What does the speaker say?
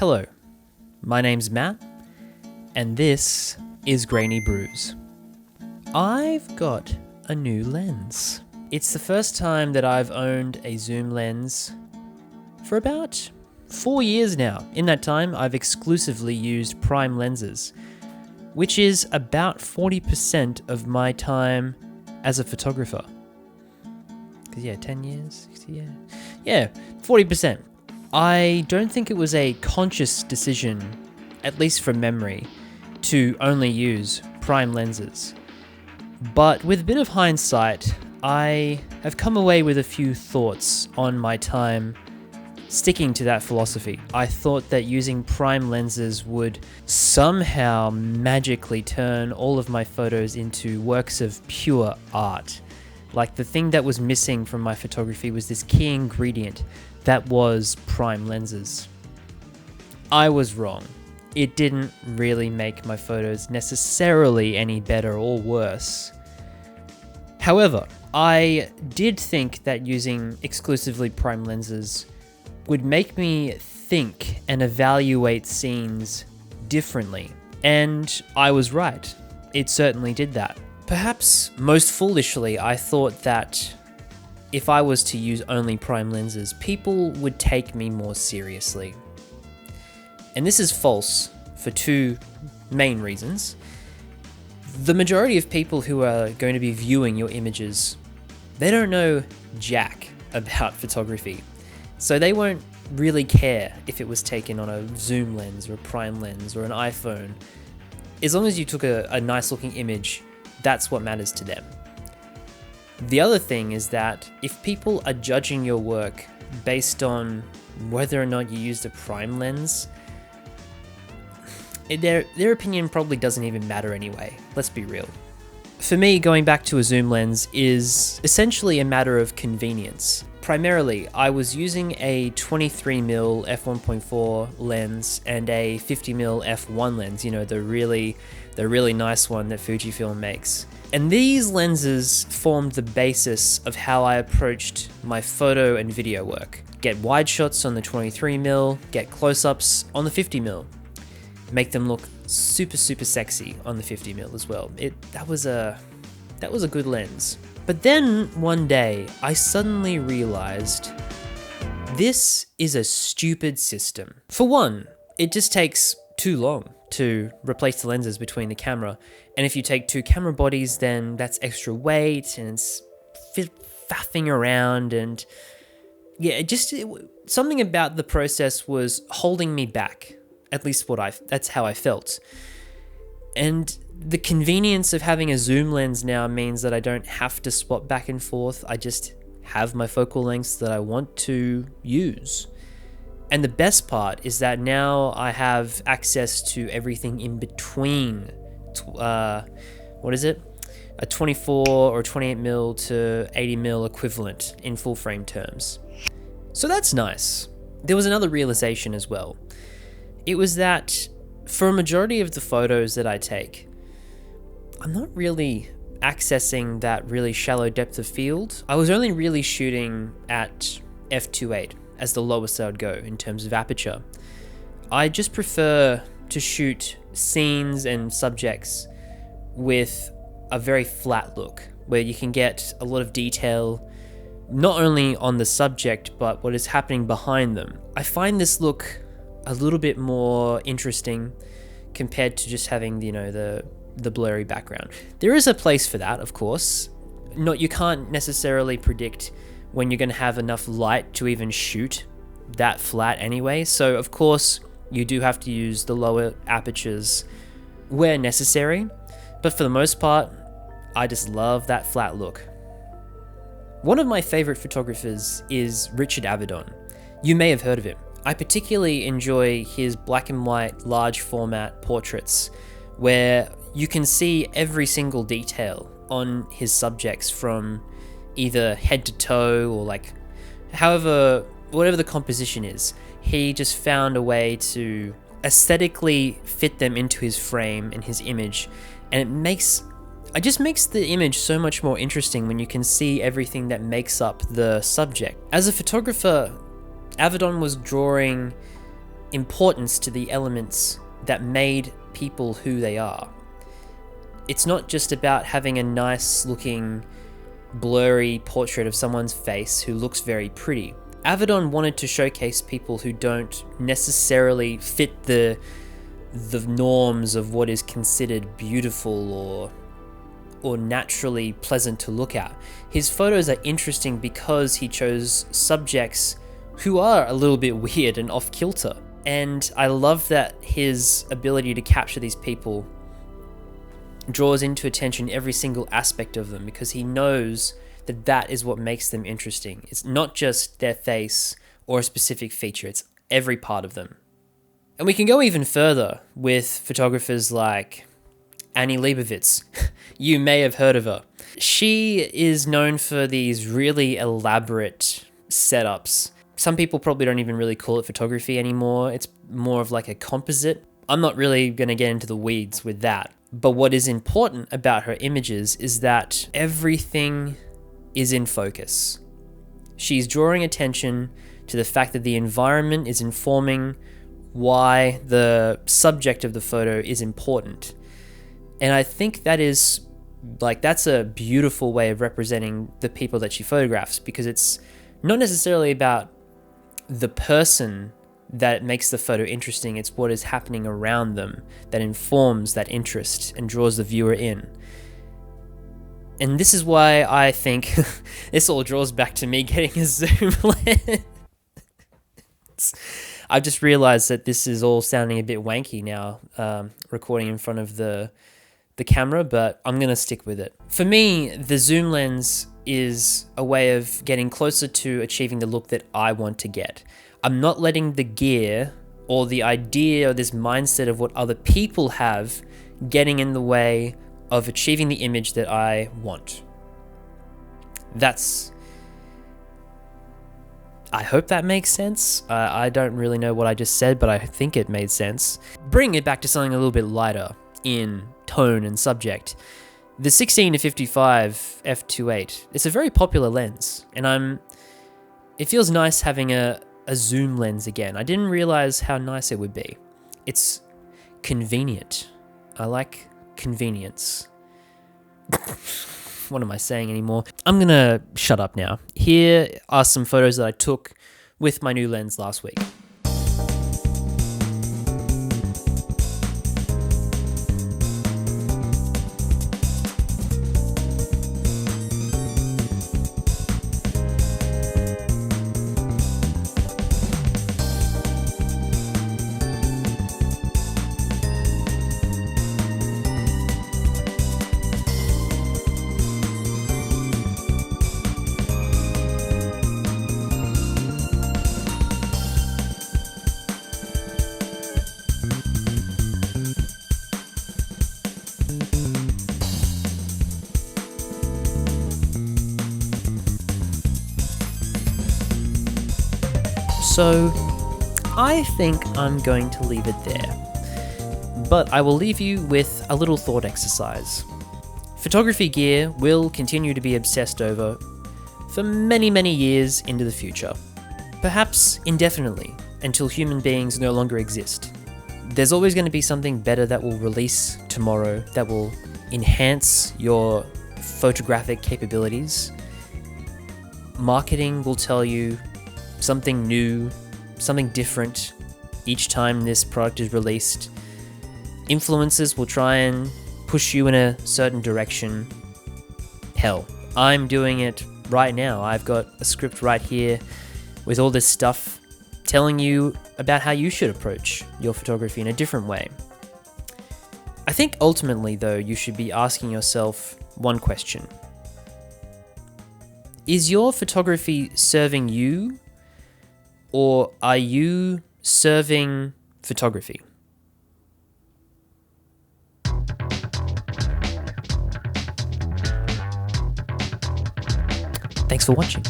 Hello, my name's Matt, and this is Grainy Brews. I've got a new lens. It's the first time that I've owned a zoom lens for about 4 years now. In that time, I've exclusively used prime lenses, which is about 40% of my time as a photographer. 'Cause 10 years, 60 years. Yeah, 40%. I don't think it was a conscious decision, at least from memory, to only use prime lenses. But with a bit of hindsight, I have come away with a few thoughts on my time sticking to that philosophy. I thought that using prime lenses would somehow magically turn all of my photos into works of pure art. Like, the thing that was missing from my photography was this key ingredient that was prime lenses. I was wrong. It didn't really make my photos necessarily any better or worse. However, I did think that using exclusively prime lenses would make me think and evaluate scenes differently. And I was right. It certainly did that. Perhaps most foolishly, I thought that if I was to use only prime lenses, people would take me more seriously. And this is false for two main reasons. The majority of people who are going to be viewing your images, they don't know jack about photography. So they won't really care if it was taken on a zoom lens or a prime lens or an iPhone. As long as you took a nice looking image, that's what matters to them. The other thing is that if people are judging your work based on whether or not you used a prime lens, their opinion probably doesn't even matter anyway. Let's be real. For me, going back to a zoom lens is essentially a matter of convenience. Primarily, I was using a 23mm f1.4 lens and a 50mm f1 lens, the really nice one that Fujifilm makes. And these lenses formed the basis of how I approached my photo and video work. Get wide shots on the 23mm, get close-ups on the 50mm. Make them look super sexy on the 50mm as well. That was a good lens. But then one day I suddenly realized this is a stupid system. For one, it just takes too long to replace the lenses between the camera. And if you take two camera bodies, then that's extra weight and it's faffing around, and something about the process was holding me back. At least that's how I felt. And the convenience of having a zoom lens now means that I don't have to swap back and forth. I just have my focal lengths that I want to use. And the best part is that now I have access to everything in between, a 24 or 28mm to 80mm equivalent in full frame terms. So that's nice. There was another realization as well. It was that for a majority of the photos that I take, I'm not really accessing that really shallow depth of field. I was only really shooting at f2.8 as the lowest I would go in terms of aperture. I just prefer to shoot scenes and subjects with a very flat look, where you can get a lot of detail, not only on the subject, but what is happening behind them. I find this look a little bit more interesting compared to just having, the blurry background. There is a place for that, of course. You can't necessarily predict when you're going to have enough light to even shoot that flat anyway. So of course you do have to use the lower apertures where necessary. But for the most part, I just love that flat look. One of my favorite photographers is Richard Avedon. You may have heard of him. I particularly enjoy his black and white large format portraits, where you can see every single detail on his subjects from either head to toe or whatever the composition is. He just found a way to aesthetically fit them into his frame and his image, and it just makes the image so much more interesting when you can see everything that makes up the subject. As a photographer, Avedon was drawing importance to the elements that made people who they are. It's not just about having a nice looking blurry portrait of someone's face who looks very pretty. Avedon wanted to showcase people who don't necessarily fit the norms of what is considered beautiful or naturally pleasant to look at. His photos are interesting because he chose subjects who are a little bit weird and off kilter. And I love that his ability to capture these people draws into attention every single aspect of them, because he knows that that is what makes them interesting. It's not just their face or a specific feature, it's every part of them. And we can go even further with photographers like Annie Leibovitz. You may have heard of her. She is known for these really elaborate setups. Some people probably don't even really call it photography anymore. It's more of like a composite. I'm not really going to get into the weeds with that. But what is important about her images is that everything is in focus. She's drawing attention to the fact that the environment is informing why the subject of the photo is important. And I think that's a beautiful way of representing the people that she photographs, because it's not necessarily about the person that makes the photo interesting, it's what is happening around them that informs that interest and draws the viewer in. And this is why I think this all draws back to me getting a zoom lens. I've just realized that this is all sounding a bit wanky now, recording in front of the camera, but I'm going to stick with it. For me, the zoom lens is a way of getting closer to achieving the look that I want to get. I'm not letting the gear or the idea or this mindset of what other people have getting in the way of achieving the image that I want. I hope that makes sense. I don't really know what I just said, but I think it made sense. Bringing it back to something a little bit lighter in tone and subject, the 16-55 f2.8, it's a very popular lens, and it feels nice having a zoom lens again. I didn't realize how nice it would be. It's convenient. I like convenience. What am I saying anymore? I'm gonna shut up now. Here are some photos that I took with my new lens last week. So I think I'm going to leave it there, but I will leave you with a little thought exercise. Photography gear will continue to be obsessed over for many, many years into the future, perhaps indefinitely, until human beings no longer exist. There's always going to be something better that will release tomorrow that will enhance your photographic capabilities. Marketing will tell you something new, something different each time this product is released. Influencers will try and push you in a certain direction. Hell, I'm doing it right now. I've got a script right here with all this stuff telling you about how you should approach your photography in a different way. I think ultimately, though, you should be asking yourself one question. Is your photography serving you, or are you serving photography? Thanks for watching.